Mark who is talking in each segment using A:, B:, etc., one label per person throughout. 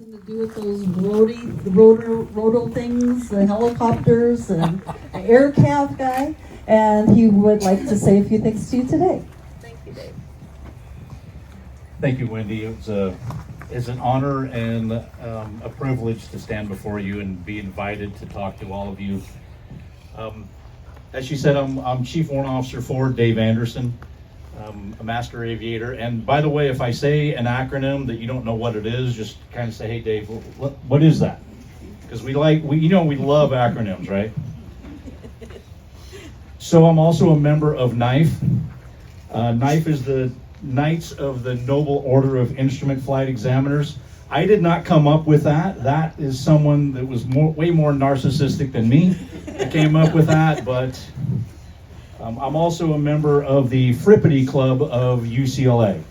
A: something to do with those roto things, the helicopters, and an air cav guy, and he would like to say a few things to you today. Thank you, Dave.
B: Thank you, Wendy. It's an honor and a privilege to stand before you and be invited to talk to all of you. As she said, I'm Chief Warrant Officer 4, Dave Anderson. A master aviator. And by the way, if I say an acronym that you don't know what it is, just kind of say, hey Dave, what is that? Because we love acronyms, right? So I'm also a member of KNIFE. KNIFE is the Knights of the Noble Order of Instrument Flight Examiners. I did not come up with that. That is someone that was way more narcissistic than me that came up with that, but I'm also a member of the Frippity Club of UCLA.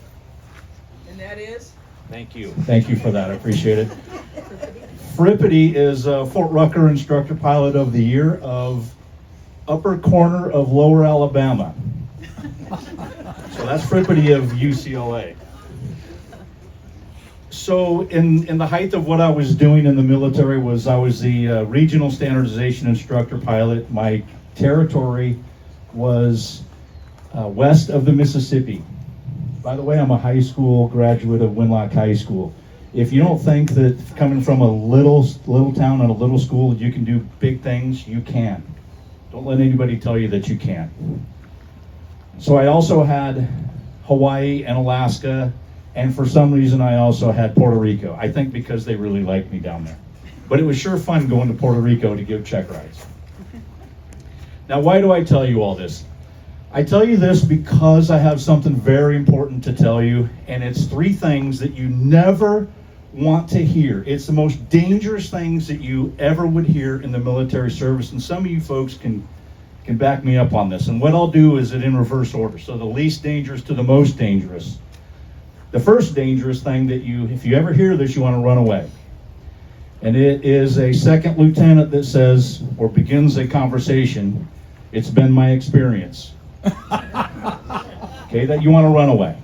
C: And that is?
B: Thank you. Thank you for that. I appreciate it. Frippity is Fort Rucker Instructor Pilot of the Year of Upper Corner of Lower Alabama. So that's Frippity of UCLA. So in the height of what I was doing in the military I was the Regional Standardization Instructor Pilot. My territory was west of the Mississippi. By the way, I'm a high school graduate of Winlock High School. If you don't think that coming from a little town and a little school you can do big things, you can. Don't let anybody tell you that you can't. So I also had Hawaii and Alaska, and for some reason I also had Puerto Rico. I think because they really liked me down there. But it was sure fun going to Puerto Rico to give check rides. Now, why do I tell you all this? I tell you this because I have something very important to tell you, and it's 3 things that you never want to hear. It's the most dangerous things that you ever would hear in the military service, and some of you folks can back me up on this. And what I'll do is it in reverse order, so the least dangerous to the most dangerous. The first dangerous thing that if you ever hear this, you want to run away. And it is a second lieutenant that says, or begins a conversation, "It's been my experience." Okay, that you want to run away.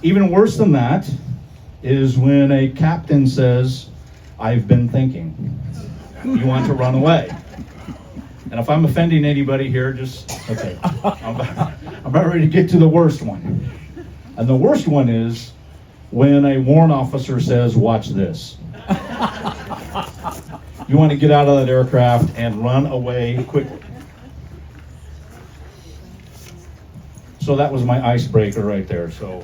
B: Even worse than that is when a captain says, "I've been thinking." You want to run away. And if I'm offending anybody here, okay. I'm about ready to get to the worst one. And the worst one is when a warrant officer says, "Watch this." You want to get out of that aircraft and run away quickly. So that was my icebreaker right there. So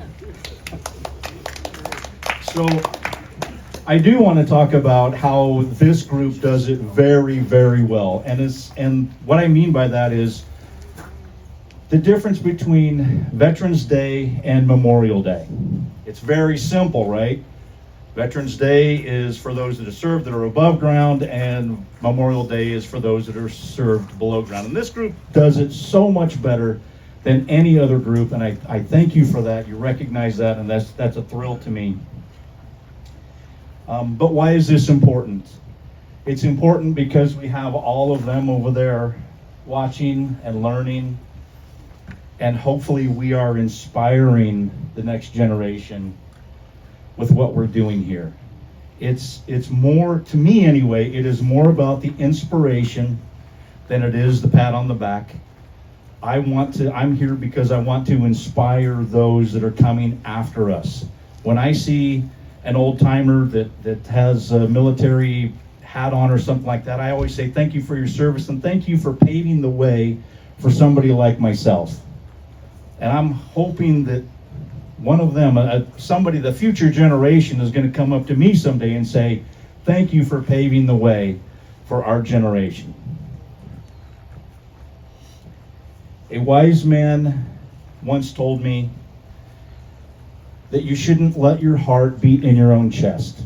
B: I do want to talk about how this group does it very, very well. And what I mean by that is the difference between Veterans Day and Memorial Day. It's very simple, right? Veterans Day is for those that have served that are above ground, and Memorial Day is for those that are served below ground. And this group does it so much better than any other group, and I thank you for that. You recognize that, and that's a thrill to me. But why is this important? It's important because we have all of them over there watching and learning, and hopefully we are inspiring the next generation with what we're doing here. It's more, to me anyway, it is more about the inspiration than it is the pat on the back. I'm here because I want to inspire those that are coming after us. When I see an old timer that has a military hat on or something like that, I always say thank you for your service and thank you for paving the way for somebody like myself. And I'm hoping that one of them, the future generation, is going to come up to me someday and say, thank you for paving the way for our generation. A wise man once told me that you shouldn't let your heart beat in your own chest.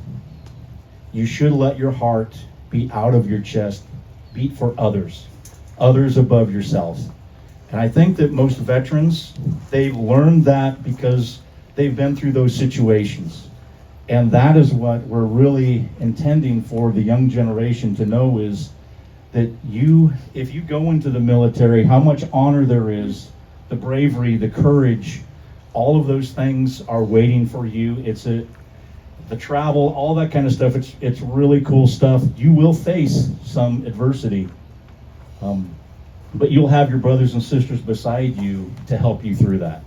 B: You should let your heart beat out of your chest, beat for others above yourself. And I think that most veterans, they've learned that because they've been through those situations. And that is what we're really intending for the young generation to know, is that if you go into the military, how much honor there is, the bravery, the courage, all of those things are waiting for you. the travel, all that kind of stuff. It's really cool stuff. You will face some adversity, but you'll have your brothers and sisters beside you to help you through that.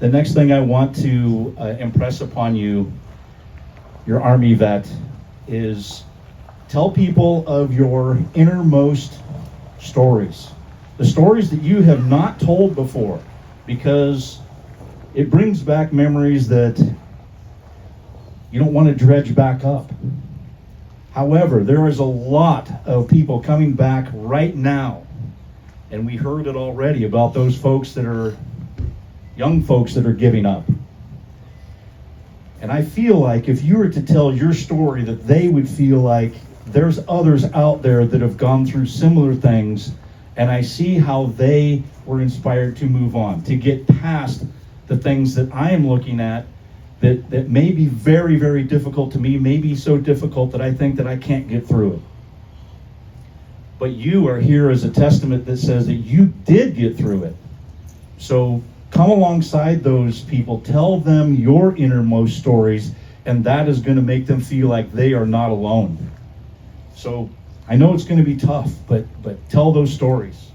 B: The next thing I want to impress upon you, your Army vet, is tell people of your innermost stories. The stories that you have not told before, because it brings back memories that you don't want to dredge back up. However, there is a lot of people coming back right now, and we heard it already about those folks that are young folks that are giving up. And I feel like if you were to tell your story, that they would feel like there's others out there that have gone through similar things, and I see how they were inspired to move on, to get past the things that I am looking at that may be very, very difficult to me, may be so difficult that I think that I can't get through it. But you are here as a testament that says that you did get through it. So come alongside those people, tell them your innermost stories, and that is going to make them feel like they are not alone. So I know it's going to be tough, but tell those stories.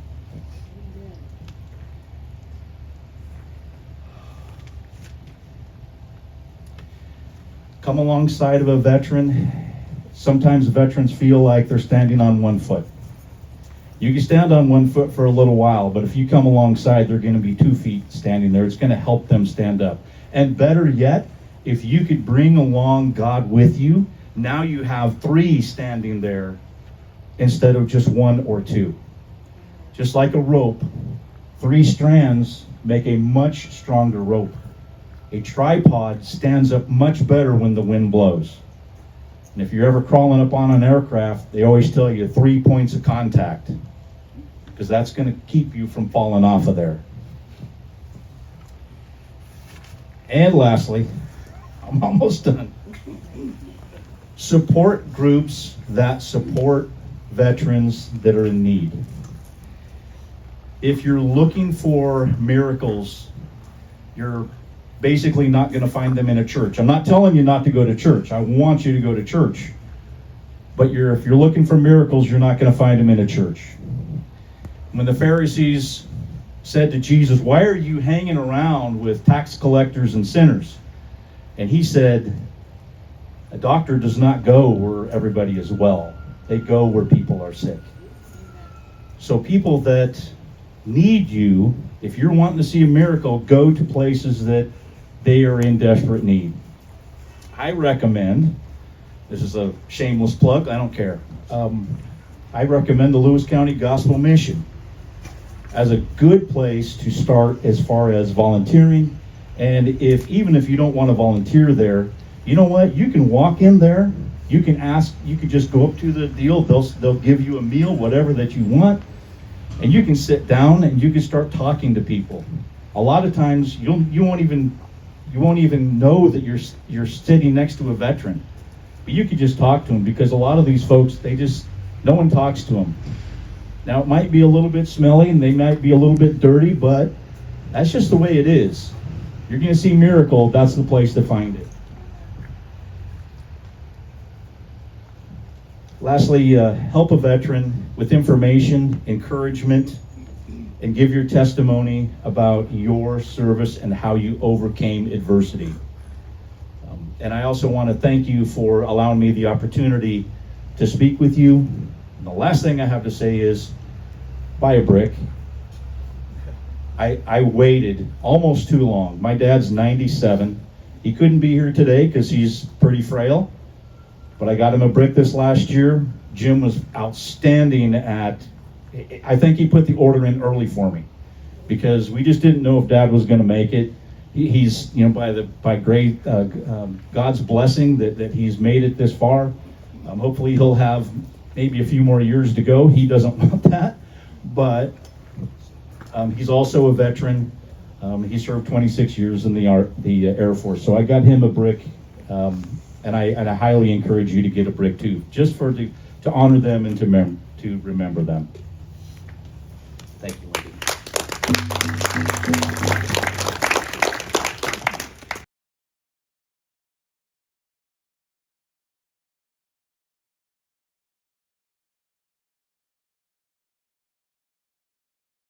B: Come alongside of a veteran. Sometimes veterans feel like they're standing on one foot. You can stand on one foot for a little while, but if you come alongside, they're going to be 2 feet standing there. It's going to help them stand up. And better yet, if you could bring along God with you, now you have 3 standing there instead of just 1 or 2. Just like a rope, 3 strands make a much stronger rope. A tripod stands up much better when the wind blows. And if you're ever crawling up on an aircraft, they always tell you 3 points of contact, because that's going to keep you from falling off of there. And lastly, I'm almost done. Support groups that support veterans that are in need. If you're looking for miracles, you're basically not going to find them in a church. I'm not telling you not to go to church. I want you to go to church. But if you're looking for miracles, you're not going to find them in a church. When the Pharisees said to Jesus, "Why are you hanging around with tax collectors and sinners?" And he said, "A doctor does not go where everybody is well. They go where people are sick." So people that need you, if you're wanting to see a miracle, go to places that they are in desperate need. I recommend, this is a shameless plug, I don't care. I recommend the Lewis County Gospel Mission as a good place to start as far as volunteering. And even if you don't want to volunteer there, you know what? You can walk in there, you can ask, you can just go up to the deal, they'll give you a meal, whatever that you want, and you can sit down and you can start talking to people. A lot of times you won't even know that you're sitting next to a veteran, but you could just talk to them, because a lot of these folks, no one talks to them. Now it might be a little bit smelly and they might be a little bit dirty, but that's just the way it is. You're going to see miracle, that's the place to find it. Lastly, help a veteran with information, encouragement, and give your testimony about your service and how you overcame adversity. And I also want to thank you for allowing me the opportunity to speak with you. And the last thing I have to say is, buy a brick. I waited almost too long. My dad's 97. He couldn't be here today because he's pretty frail. But I got him a brick this last year. Jim was outstanding I think he put the order in early for me, because we just didn't know if Dad was going to make it. He's, by great God's blessing that he's made it this far. Hopefully he'll have maybe a few more years to go. He doesn't want that, but he's also a veteran. He served 26 years in the Air Force. So I got him a brick. And I highly encourage you to get a brick too, just to honor them and to remember them. Thank you, Wendy.